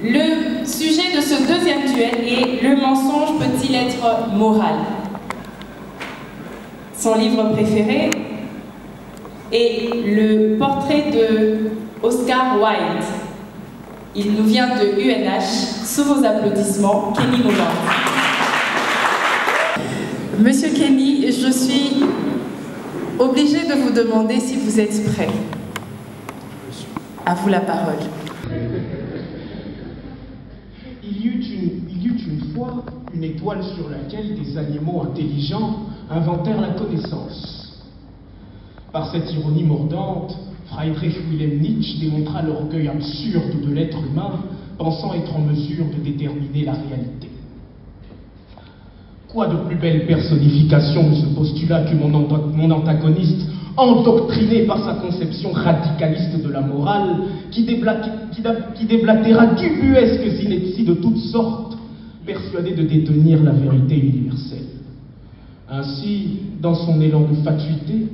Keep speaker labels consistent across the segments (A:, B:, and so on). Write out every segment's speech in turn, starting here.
A: Le sujet de ce deuxième duel est « Le mensonge peut-il être moral ?» Son livre préféré est le portrait de Oscar Wilde. Il nous vient de UNH. Sous vos applaudissements, Kenny Moulin. Monsieur Kenny, je suis obligée de vous demander si vous êtes prêt. À vous la parole.
B: Il y eut une fois une étoile sur laquelle des animaux intelligents inventèrent la connaissance. Par cette ironie mordante, Friedrich Wilhelm Nietzsche démontra l'orgueil absurde de l'être humain, pensant être en mesure de déterminer la réalité. Quoi de plus belle personnification de ce postulat que mon antagoniste, endoctriné par sa conception radicaliste de la morale, qui déblatéra d'ubuesques inepties de toutes sortes, persuadé de détenir la vérité universelle. Ainsi, dans son élan de fatuité,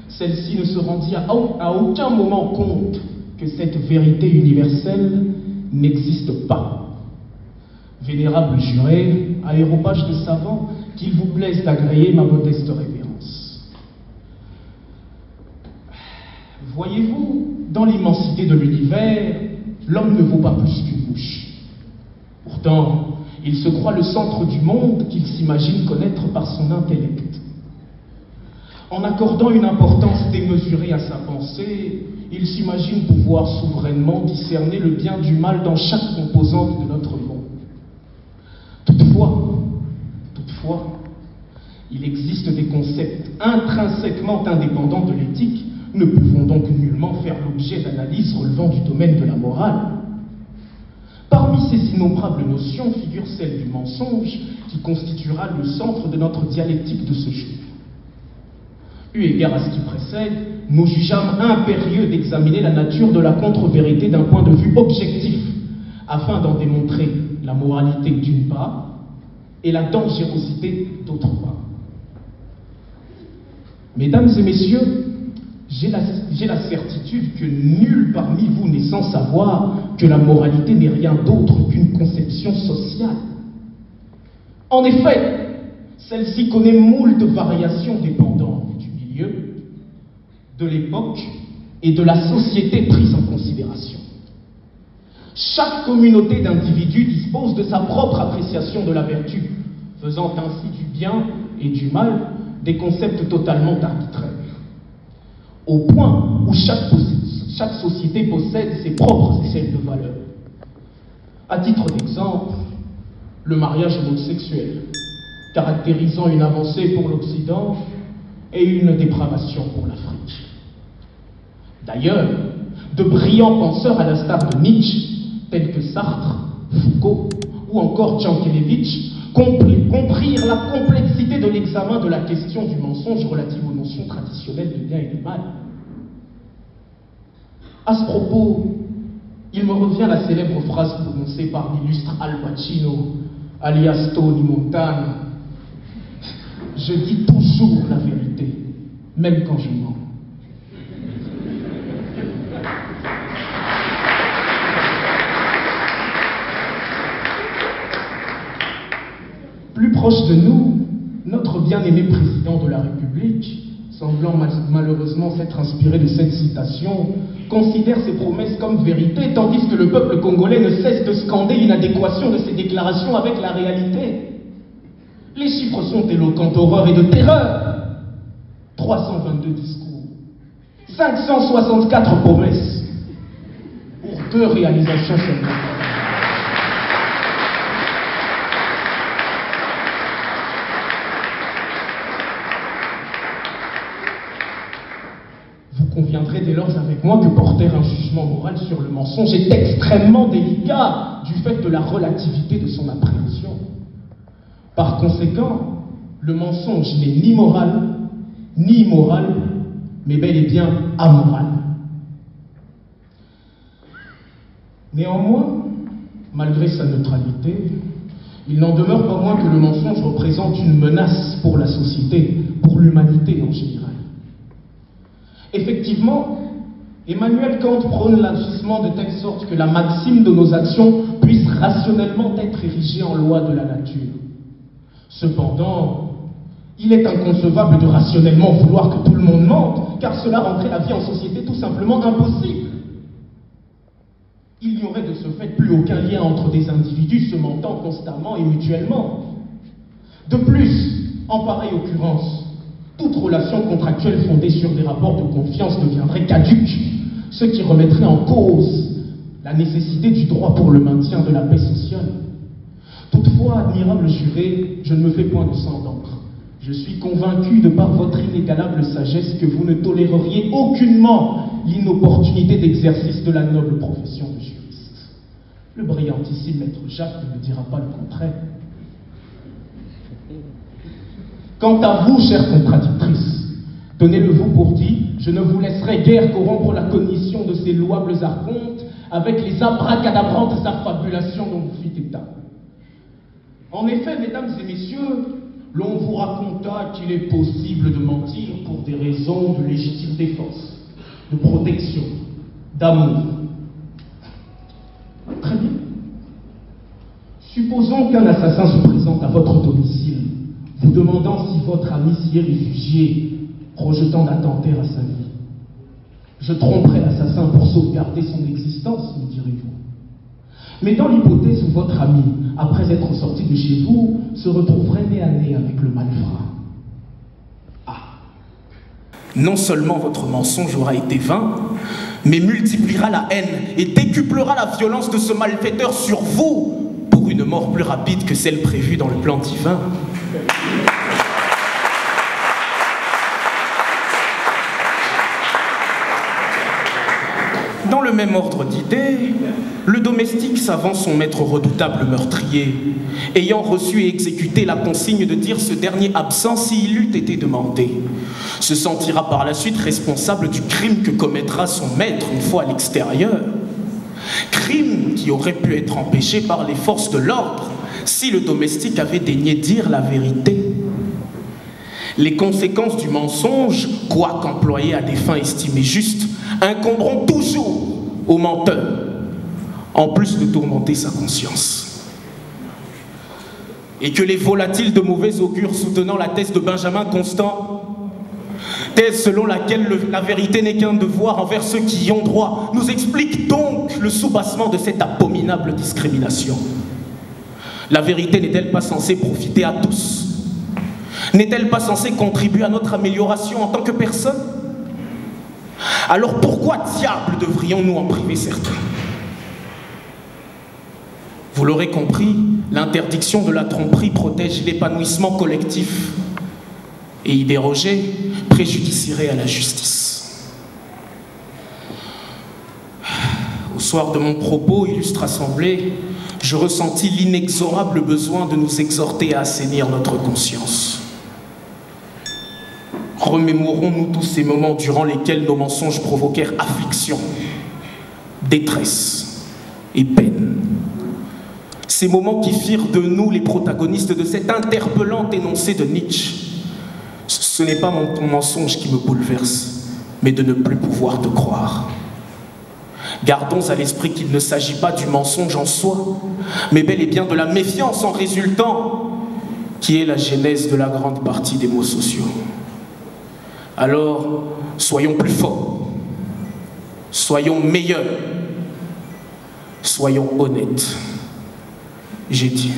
B: celle-ci ne se rendit à aucun moment compte que cette vérité universelle n'existe pas. Vénérable juré, aéropage de savant, qu'il vous plaise d'agréer ma modeste révérence. Voyez-vous, dans l'immensité de l'univers, l'homme ne vaut pas plus qu'une mouche. Pourtant, il se croit le centre du monde qu'il s'imagine connaître par son intellect. En accordant une importance démesurée à sa pensée, il s'imagine pouvoir souverainement discerner le bien du mal dans chaque composante de notre monde. Toutefois, il existe des concepts intrinsèquement indépendants de l'éthique, ne pouvant donc nullement faire l'objet d'analyses relevant du domaine de la morale. Parmi ces innombrables notions figure celle du mensonge, qui constituera le centre de notre dialectique de ce jour. Eu égard à ce qui précède, nous jugeâmes impérieux d'examiner la nature de la contre-vérité d'un point de vue objectif, afin d'en démontrer la moralité d'une part et la dangerosité d'autre part. Mesdames et messieurs, j'ai la certitude que nul parmi vous n'est sans savoir que la moralité n'est rien d'autre qu'une conception sociale. En effet, celle-ci connaît moult variations dépendantes du milieu, de l'époque et de la société prise en considération. Chaque communauté d'individus dispose de sa propre appréciation de la vertu, faisant ainsi du bien et du mal des concepts totalement arbitraires. Au point où chaque société possède ses propres échelles de valeur. À titre d'exemple, le mariage homosexuel, caractérisant une avancée pour l'Occident et une dépravation pour l'Afrique. D'ailleurs, de brillants penseurs à l'instar de Nietzsche, tels que Sartre, Foucault ou encore Jankélévitch, comprirent la complexité de l'examen de la question du mensonge relative aux notions traditionnelles de bien et de mal. À ce propos, il me revient la célèbre phrase prononcée par l'illustre Al Pacino, alias Tony Montana. Je dis toujours la vérité, même quand je mens. Plus proche de nous, notre bien-aimé président de la République, semblant malheureusement s'être inspiré de cette citation, considère ses promesses comme vérité, tandis que le peuple congolais ne cesse de scander l'inadéquation de ses déclarations avec la réalité. Les chiffres sont éloquents d'horreur et de terreur. 322 discours, 564 promesses, pour 2 réalisations seulement. Vous conviendrez dès lors avec moi que porter un jugement moral sur le mensonge est extrêmement délicat du fait de la relativité de son appréhension. Par conséquent, le mensonge n'est ni moral, ni immoral, mais bel et bien amoral. Néanmoins, malgré sa neutralité, il n'en demeure pas moins que le mensonge représente une menace pour la société, pour l'humanité en général. Effectivement, Emmanuel Kant prône l'agissement de telle sorte que la maxime de nos actions puisse rationnellement être érigé en loi de la nature. Cependant, il est inconcevable de rationnellement vouloir que tout le monde mente, car cela rendrait la vie en société tout simplement impossible. Il n'y aurait de ce fait plus aucun lien entre des individus se mentant constamment et mutuellement. De plus, en pareille occurrence, toute relation contractuelle fondée sur des rapports de confiance deviendrait caduque, ce qui remettrait en cause la nécessité du droit pour le maintien de la paix sociale. Toutefois, admirable juré, je ne me fais point de sang d'encre. Je suis convaincu de par votre inégalable sagesse que vous ne toléreriez aucunement l'inopportunité d'exercice de la noble profession de juriste. Le brillantissime maître Jacques ne me dira pas le contraire. Quant à vous, chère contradictrice, tenez-le-vous pour dit, je ne vous laisserai guère corrompre la cognition de ces louables archontes avec les abracadabrantes affabulations dont vous fîtes état. En effet, mesdames et messieurs, l'on vous raconta qu'il est possible de mentir pour des raisons de légitime défense, de protection, d'amour. Très bien. Supposons qu'un assassin se présente à votre domicile, vous demandant si votre ami s'y est réfugié, projetant d'attenter à sa vie. Je tromperai l'assassin pour sauvegarder son existence, me direz-vous. Mais dans l'hypothèse où votre ami, après être sorti de chez vous, se retrouverait nez à nez avec le malfrat.
C: Ah. Non seulement votre mensonge aura été vain, mais multipliera la haine et décuplera la violence de ce malfaiteur sur vous pour une mort plus rapide que celle prévue dans le plan divin. Dans le même ordre d'idées, le domestique savant son maître redoutable meurtrier, ayant reçu et exécuté la consigne de dire ce dernier absent s'il eût été demandé, se sentira par la suite responsable du crime que commettra son maître une fois à l'extérieur. Crime qui aurait pu être empêché par les forces de l'ordre si le domestique avait daigné dire la vérité. Les conséquences du mensonge, quoique employées à des fins estimées justes, incomberont toujours au menteur, en plus de tourmenter sa conscience. Et que les volatiles de mauvais augure soutenant la thèse de Benjamin Constant, thèse selon laquelle la vérité n'est qu'un devoir envers ceux qui y ont droit, nous explique donc le soubassement de cette abominable discrimination. La vérité n'est-elle pas censée profiter à tous? N'est-elle pas censée contribuer à notre amélioration en tant que personne? Alors pourquoi diable devrions-nous en priver certains? Vous l'aurez compris, l'interdiction de la tromperie protège l'épanouissement collectif et y déroger préjudicierait à la justice. Au soir de mon propos, illustre assemblée, je ressentis l'inexorable besoin de nous exhorter à assainir notre conscience. Remémorons-nous tous ces moments durant lesquels nos mensonges provoquèrent affliction, détresse et peine. Ces moments qui firent de nous les protagonistes de cet interpellant énoncé de Nietzsche. Ce n'est pas ton mensonge qui me bouleverse, mais de ne plus pouvoir te croire. Gardons à l'esprit qu'il ne s'agit pas du mensonge en soi, mais bel et bien de la méfiance en résultant, qui est la genèse de la grande partie des maux sociaux. Alors, soyons plus forts, soyons meilleurs, soyons honnêtes. J'ai dit.